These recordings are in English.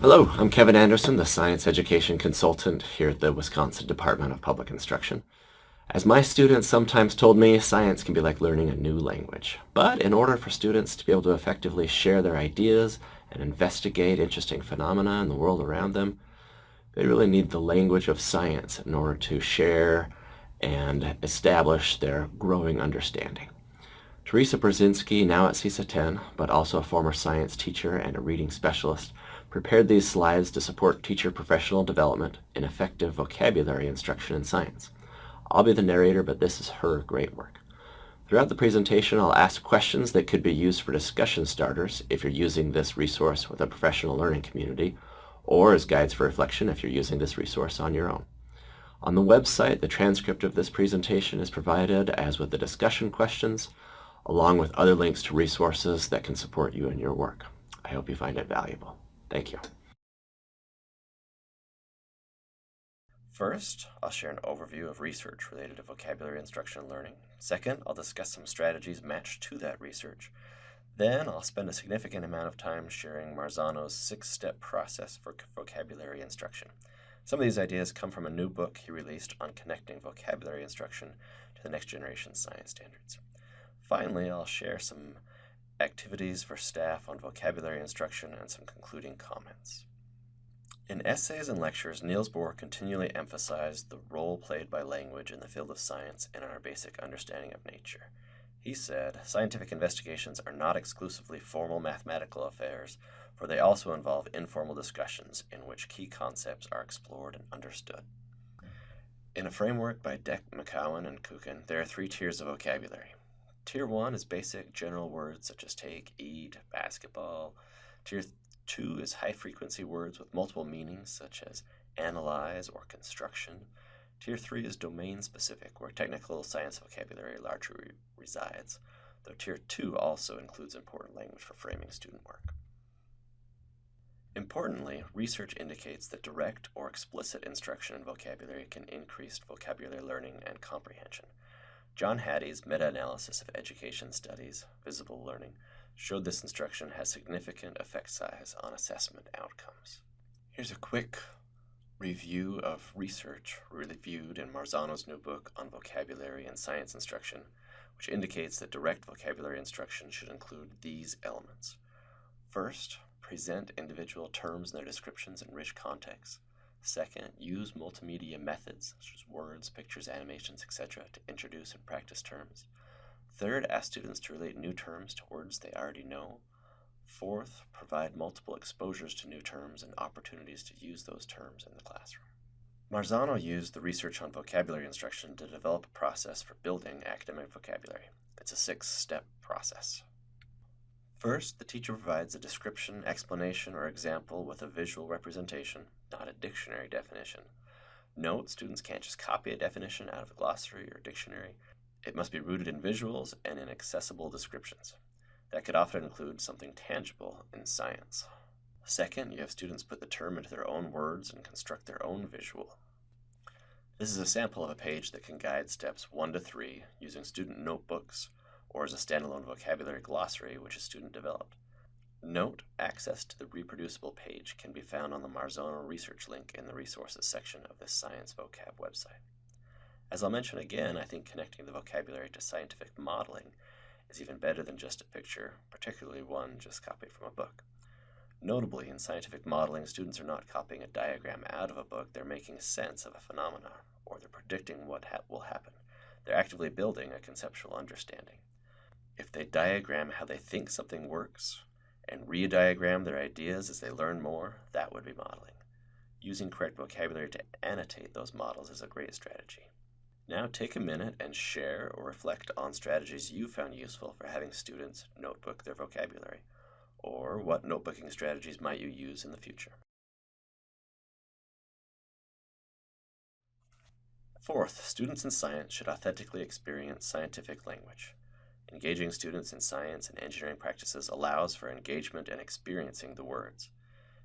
Hello, I'm Kevin Anderson, the Science Education Consultant here at the Wisconsin Department of Public Instruction. As my students sometimes told me, science can be like learning a new language. But in order for students to be able to effectively share their ideas and investigate interesting phenomena in the world around them, they really need the language of science in order to share and establish their growing understanding. Teresa Brzezinski, now at CISA 10, but also a former science teacher and a reading specialist, prepared these slides to support teacher professional development in effective vocabulary instruction in science. I'll be the narrator, but this is her great work. Throughout the presentation, I'll ask questions that could be used for discussion starters if you're using this resource with a professional learning community, or as guides for reflection if you're using this resource on your own. On the website, the transcript of this presentation is provided, as with the discussion questions, along with other links to resources that can support you in your work. I hope you find it valuable. Thank you. First, I'll share an overview of research related to vocabulary instruction and learning. Second, I'll discuss some strategies matched to that research. Then, I'll spend a significant amount of time sharing Marzano's 6-step process for vocabulary instruction. Some of these ideas come from a new book he released on connecting vocabulary instruction to the next generation science standards. Finally, I'll share some activities for staff on vocabulary instruction and some concluding comments. In essays and lectures, Niels Bohr continually emphasized the role played by language in the field of science and in our basic understanding of nature. He said, "Scientific investigations are not exclusively formal mathematical affairs, for they also involve informal discussions in which key concepts are explored and understood." In a framework by Dept, McCowan, and Kuchen, there are 3 tiers of vocabulary. Tier 1 is basic general words such as take, eat, basketball. Tier 2 is high-frequency words with multiple meanings such as analyze or construction. Tier 3 is domain-specific, where technical science vocabulary largely resides, though Tier 2 also includes important language for framing student work. Importantly, research indicates that direct or explicit instruction in vocabulary can increase vocabulary learning and comprehension. John Hattie's meta-analysis of education studies, visible learning, showed this instruction has significant effect size on assessment outcomes. Here's a quick review of research reviewed in Marzano's new book on vocabulary and science instruction, which indicates that direct vocabulary instruction should include these elements. First, present individual terms and their descriptions in rich context. Second, use multimedia methods, such as words, pictures, animations, etc., to introduce and practice terms. Third, ask students to relate new terms to words they already know. Fourth, provide multiple exposures to new terms and opportunities to use those terms in the classroom. Marzano used the research on vocabulary instruction to develop a process for building academic vocabulary. It's a 6-step process. First, the teacher provides a description, explanation, or example with a visual representation, not a dictionary definition. Note, students can't just copy a definition out of a glossary or dictionary. It must be rooted in visuals and in accessible descriptions. That could often include something tangible in science. Second, you have students put the term into their own words and construct their own visual. This is a sample of a page that can guide steps 1 to 3 using student notebooks or as a standalone vocabulary glossary which is student developed. Note, access to the reproducible page can be found on the Marzano research link in the resources section of this Science Vocab website. As I'll mention again, I think connecting the vocabulary to scientific modeling is even better than just a picture, particularly one just copied from a book. Notably, in scientific modeling, students are not copying a diagram out of a book, they're making sense of a phenomena, or they're predicting what will happen. They're actively building a conceptual understanding. If they diagram how they think something works, and re-diagram their ideas as they learn more, that would be modeling. Using correct vocabulary to annotate those models is a great strategy. Now take a minute and share or reflect on strategies you found useful for having students notebook their vocabulary, or what notebooking strategies might you use in the future. Fourth, students in science should authentically experience scientific language. Engaging students in science and engineering practices allows for engagement and experiencing the words.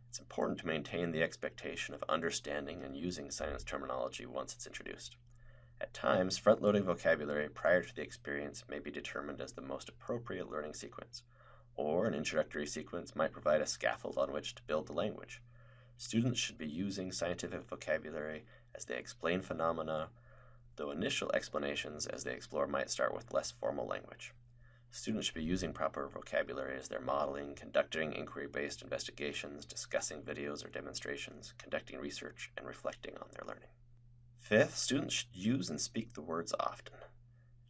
It's important to maintain the expectation of understanding and using science terminology once it's introduced. At times, front-loading vocabulary prior to the experience may be determined as the most appropriate learning sequence, or an introductory sequence might provide a scaffold on which to build the language. Students should be using scientific vocabulary as they explain phenomena, though initial explanations as they explore might start with less formal language. Students should be using proper vocabulary as they're modeling, conducting inquiry-based investigations, discussing videos or demonstrations, conducting research, and reflecting on their learning. Fifth, students should use and speak the words often.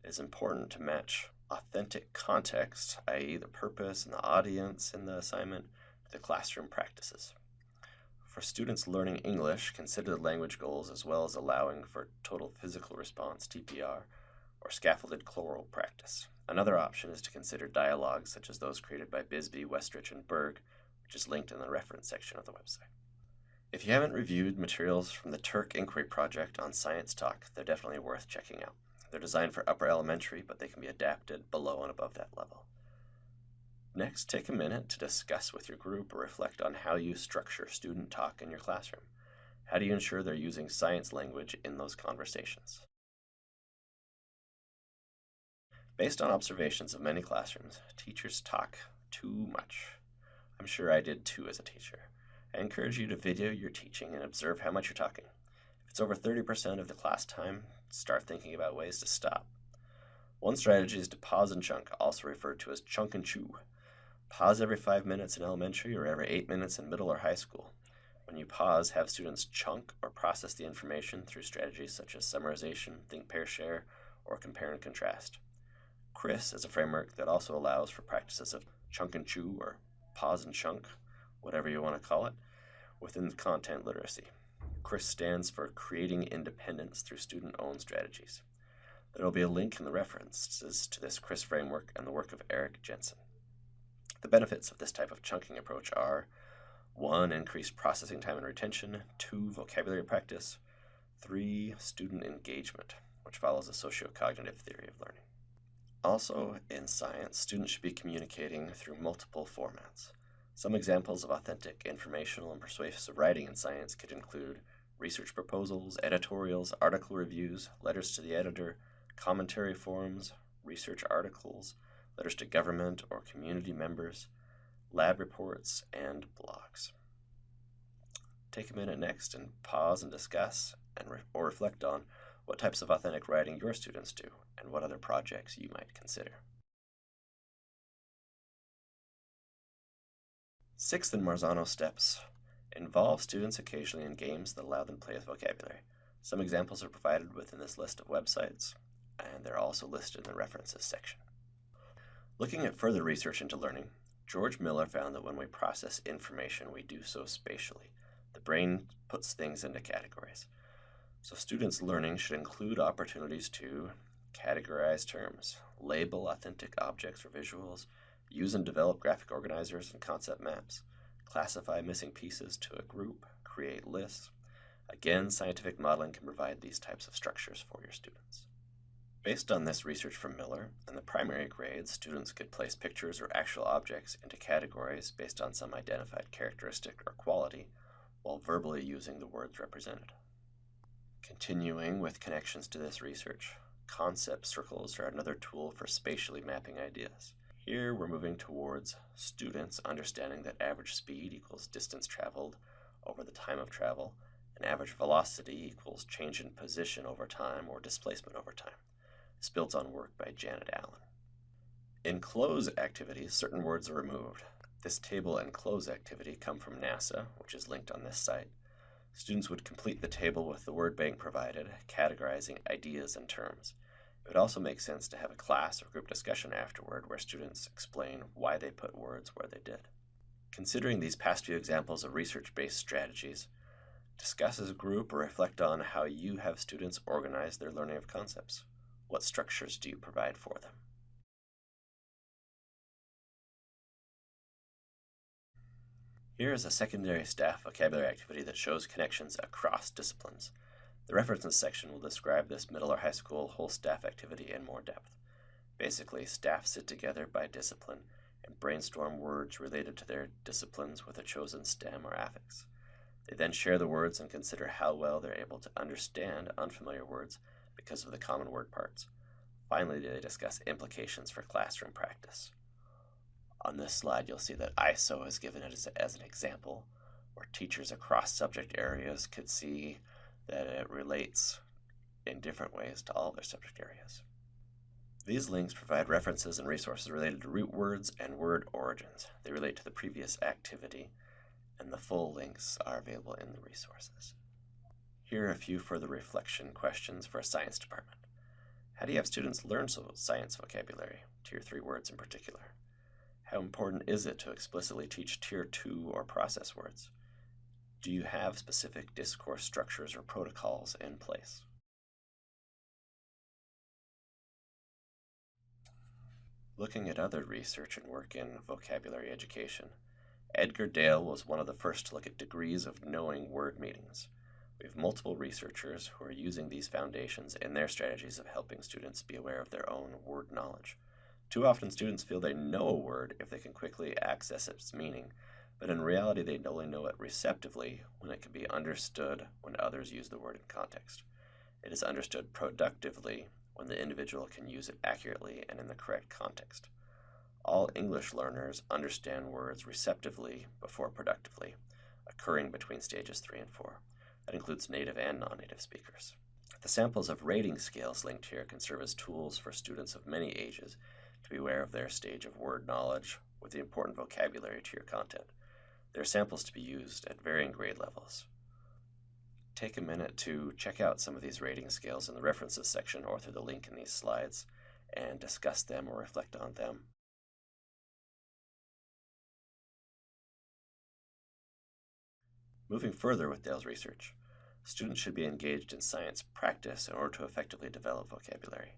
It is important to match authentic context, i.e. the purpose and the audience in the assignment, to the classroom practices. For students learning English, consider the language goals as well as allowing for total physical response, TPR, or scaffolded choral practice. Another option is to consider dialogues such as those created by Bisbee, Westrich, and Berg, which is linked in the reference section of the website. If you haven't reviewed materials from the Turk Inquiry Project on Science Talk, they're definitely worth checking out. They're designed for upper elementary, but they can be adapted below and above that level. Next, take a minute to discuss with your group or reflect on how you structure student talk in your classroom. How do you ensure they're using science language in those conversations? Based on observations of many classrooms, teachers talk too much. I'm sure I did too as a teacher. I encourage you to video your teaching and observe how much you're talking. If it's over 30% of the class time, start thinking about ways to stop. One strategy is to pause and chunk, also referred to as chunk and chew. Pause every 5 minutes in elementary or every 8 minutes in middle or high school. When you pause, have students chunk or process the information through strategies such as summarization, think, pair, share, or compare and contrast. CRIS is a framework that also allows for practices of chunk and chew or pause and chunk, whatever you want to call it, within content literacy. CRIS stands for Creating Independence Through Student-Owned Strategies. There will be a link in the references to this CRIS framework and the work of Eric Jensen. The benefits of this type of chunking approach are 1. Increased processing time and retention, 2. Vocabulary practice, 3. Student engagement, which follows a socio-cognitive theory of learning. Also, in science, students should be communicating through multiple formats. Some examples of authentic, informational, and persuasive writing in science could include research proposals, editorials, article reviews, letters to the editor, commentary forums, research articles, letters to government or community members, lab reports, and blogs. Take a minute next and pause and discuss or reflect on what types of authentic writing your students do and what other projects you might consider. Sixth in Marzano steps, involve students occasionally in games that allow them to play with vocabulary. Some examples are provided within this list of websites, and they're also listed in the references section. Looking at further research into learning, George Miller found that when we process information, we do so spatially. The brain puts things into categories. So students' learning should include opportunities to categorize terms, label authentic objects or visuals, use and develop graphic organizers and concept maps, classify missing pieces to a group, create lists. Again, scientific modeling can provide these types of structures for your students. Based on this research from Miller, in the primary grades, students could place pictures or actual objects into categories based on some identified characteristic or quality, while verbally using the words represented. Continuing with connections to this research, concept circles are another tool for spatially mapping ideas. Here we're moving towards students understanding that average speed equals distance traveled over the time of travel, and average velocity equals change in position over time or displacement over time. This builds on work by Janet Allen. In CLOZE activities, certain words are removed. This table and CLOZE activity come from NASA, which is linked on this site. Students would complete the table with the word bank provided, categorizing ideas and terms. It would also make sense to have a class or group discussion afterward where students explain why they put words where they did. Considering these past few examples of research-based strategies, discuss as a group or reflect on how you have students organize their learning of concepts. What structures do you provide for them? Here is a secondary staff vocabulary activity that shows connections across disciplines. The references section will describe this middle or high school whole staff activity in more depth. Basically, staff sit together by discipline and brainstorm words related to their disciplines with a chosen stem or affix. They then share the words and consider how well they're able to understand unfamiliar words because of the common word parts. Finally, they discuss implications for classroom practice. On this slide, you'll see that ISO is given as an example. where teachers across subject areas could see that it relates in different ways to all their subject areas. These links provide references and resources related to root words and word origins. They relate to the previous activity, and the full links are available in the resources. Here are a few further reflection questions for a science department. How do you have students learn science vocabulary, Tier 3 words in particular? How important is it to explicitly teach Tier 2 or process words? Do you have specific discourse structures or protocols in place? Looking at other research and work in vocabulary education, Edgar Dale was one of the first to look at degrees of knowing word meanings. We have multiple researchers who are using these foundations in their strategies of helping students be aware of their own word knowledge. Too often students feel they know a word if they can quickly access its meaning, but in reality they only know it receptively when it can be understood when others use the word in context. It is understood productively when the individual can use it accurately and in the correct context. All English learners understand words receptively before productively, occurring between stages 3 and 4. That includes native and non-native speakers. The samples of rating scales linked here can serve as tools for students of many ages to be aware of their stage of word knowledge with the important vocabulary to your content. There are samples to be used at varying grade levels. Take a minute to check out some of these rating scales in the references section or through the link in these slides and discuss them or reflect on them. Moving further with Dale's research, students should be engaged in science practice in order to effectively develop vocabulary.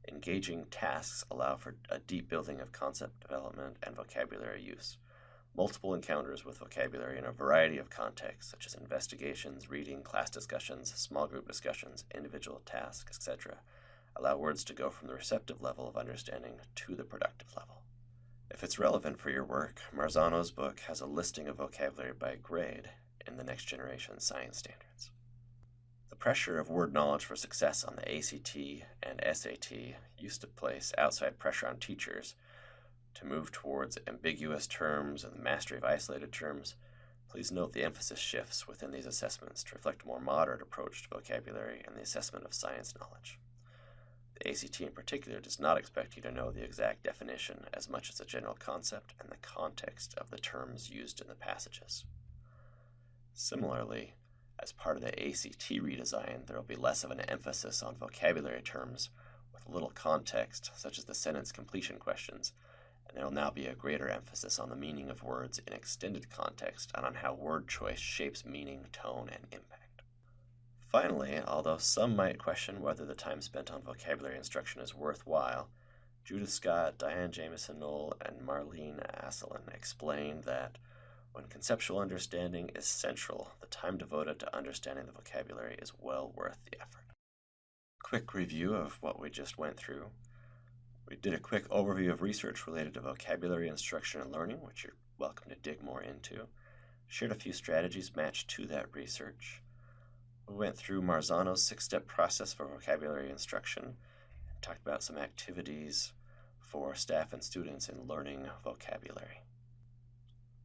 Engaging tasks allow for a deep building of concept development and vocabulary use. Multiple encounters with vocabulary in a variety of contexts, such as investigations, reading, class discussions, small group discussions, individual tasks, etc., allow words to go from the receptive level of understanding to the productive level. If it's relevant for your work, Marzano's book has a listing of vocabulary by grade in the Next Generation Science Standards. The pressure of word knowledge for success on the ACT and SAT used to place outside pressure on teachers to move towards ambiguous terms and the mastery of isolated terms. Please note the emphasis shifts within these assessments to reflect a more moderate approach to vocabulary and the assessment of science knowledge. The ACT in particular does not expect you to know the exact definition as much as the general concept and the context of the terms used in the passages. Similarly, as part of the ACT redesign, there will be less of an emphasis on vocabulary terms with little context, such as the sentence completion questions, and there will now be a greater emphasis on the meaning of words in extended context and on how word choice shapes meaning, tone, and impact. Finally, although some might question whether the time spent on vocabulary instruction is worthwhile, Judith Scott, Diane Jamieson Knoll, and Marlene Asselin explained that when conceptual understanding is central, the time devoted to understanding the vocabulary is well worth the effort. Quick review of what we just went through. We did a quick overview of research related to vocabulary instruction and learning, which you're welcome to dig more into. Shared a few strategies matched to that research. We went through Marzano's 6-step process for vocabulary instruction and talked about some activities for staff and students in learning vocabulary.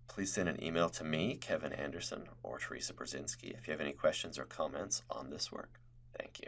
Please send an email to me, Kevin Anderson, or Teresa Brzezinski if you have any questions or comments on this work. Thank you.